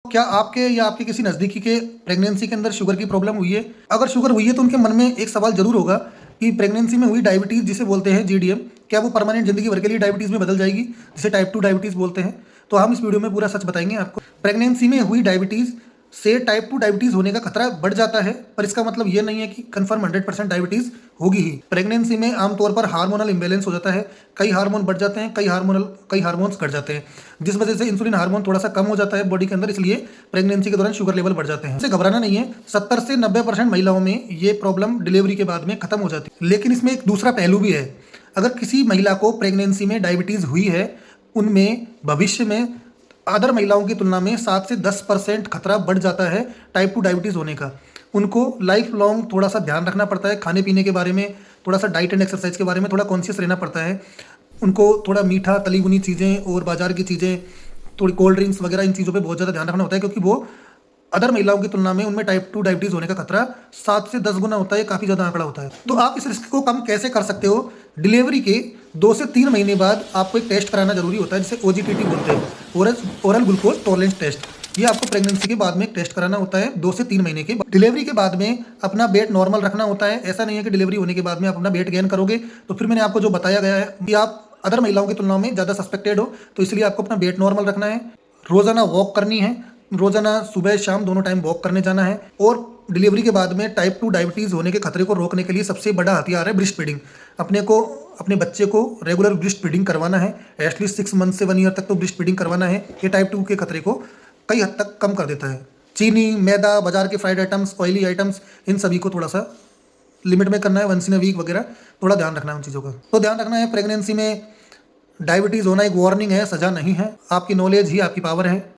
क्या आपके या आपके किसी नज़दीकी के प्रेगनेंसी के अंदर शुगर की प्रॉब्लम हुई है? अगर शुगर हुई है तो उनके मन में एक सवाल ज़रूर होगा कि प्रेगनेंसी में हुई डायबिटीज़ जिसे बोलते हैं जीडीएम, क्या वो परमानेंट ज़िंदगी भर के लिए डायबिटीज़ में बदल जाएगी, जिसे टाइप 2 डायबिटीज़ बोलते हैं? तो हम इस वीडियो में पूरा सच बताएंगे आपको। प्रेगनेंसी में हुई डायबिटीज़ से टाइप 2 डायबिटीज़ होने का खतरा बढ़ जाता है, पर इसका मतलब ये नहीं है कि कन्फर्म 100% डायबिटीज़ होगी ही। प्रेगनेंसी में आमतौर पर हार्मोनल इम्बैलेंस हो जाता है, कई हार्मोन बढ़ जाते हैं, कई हार्मोन्स घट जाते हैं, जिस वजह से इंसुलिन हार्मोन थोड़ा सा कम हो जाता है बॉडी के अंदर, इसलिए प्रेगनेंसी के दौरान शुगर लेवल बढ़ जाते हैं। इससे घबराना नहीं है, 70 से 90% महिलाओं में ये प्रॉब्लम डिलीवरी के बाद में खत्म हो जाती है। लेकिन इसमें एक दूसरा पहलू भी है। अगर किसी महिला को प्रेगनेंसी में डायबिटीज़ हुई है, उनमें भविष्य में अदर महिलाओं की तुलना में 7 से 10% खतरा बढ़ जाता है टाइप 2 डायबिटीज़ होने का। उनको लाइफ लॉन्ग थोड़ा सा ध्यान रखना पड़ता है, खाने पीने के बारे में, थोड़ा सा डाइट एंड एक्सरसाइज के बारे में थोड़ा कॉन्शियस रहना पड़ता है। उनको थोड़ा मीठा, तली भुनी चीज़ें और बाजार की चीज़ें, थोड़ी कोल्ड ड्रिंक्स वगैरह, इन चीज़ों पे बहुत ज़्यादा ध्यान रखना होता है, क्योंकि वो अदर महिलाओं की तुलना में उनमें टाइप 2 डायबिटीज़ होने का खतरा 7 से 10 गुना होता है, काफ़ी ज़्यादा आंकड़ा होता है। तो आप इस रिस्क को कम कैसे कर सकते हो? डिलीवरी के 2 से 3 महीने बाद आपको एक टेस्ट कराना जरूरी होता है, जिसे ओजीपीटी बोलते हैं, ओरल ग्लूकोज टॉलरेंस टेस्ट। ये आपको प्रेगनेंसी के बाद में एक टेस्ट कराना होता है 2 से 3 महीने के बाद। डिलीवरी के बाद में अपना वेट नॉर्मल रखना होता है। ऐसा नहीं है कि डिलीवरी होने के बाद में आप अपना वेट गेन करोगे तो फिर मैंने आपको जो बताया गया है कि आप अदर महिलाओं की तुलना में ज़्यादा सस्पेक्टेड हो, तो इसलिए आपको अपना वेट नॉर्मल रखना है। रोज़ाना वॉक करनी है, रोज़ाना सुबह शाम दोनों टाइम वॉक करने जाना है। और डिलीवरी के बाद में टाइप 2 डायबिटीज़ होने के खतरे को रोकने के लिए सबसे बड़ा हथियार है ब्रेस्ट फीडिंग। अपने बच्चे को रेगुलर ब्रेस्ट फीडिंग करवाना है, एटलीस्ट 6 मंथ से 1 ईयर तक तो ब्रेस्ट फीडिंग करवाना है। ये टाइप 2 के खतरे को कई हद तक कम कर देता है। चीनी, मैदा, बाजार के फ्राइड आइटम्स, ऑयली आइटम्स, इन सभी को थोड़ा सा लिमिट में करना है, वंस इन अ वीक वगैरह, थोड़ा ध्यान रखना है उन चीज़ों का। तो ध्यान रखना है, प्रेगनेंसी में डायबिटीज़ होना एक वार्निंग है, सज़ा नहीं है। आपकी नॉलेज ही आपकी पावर है।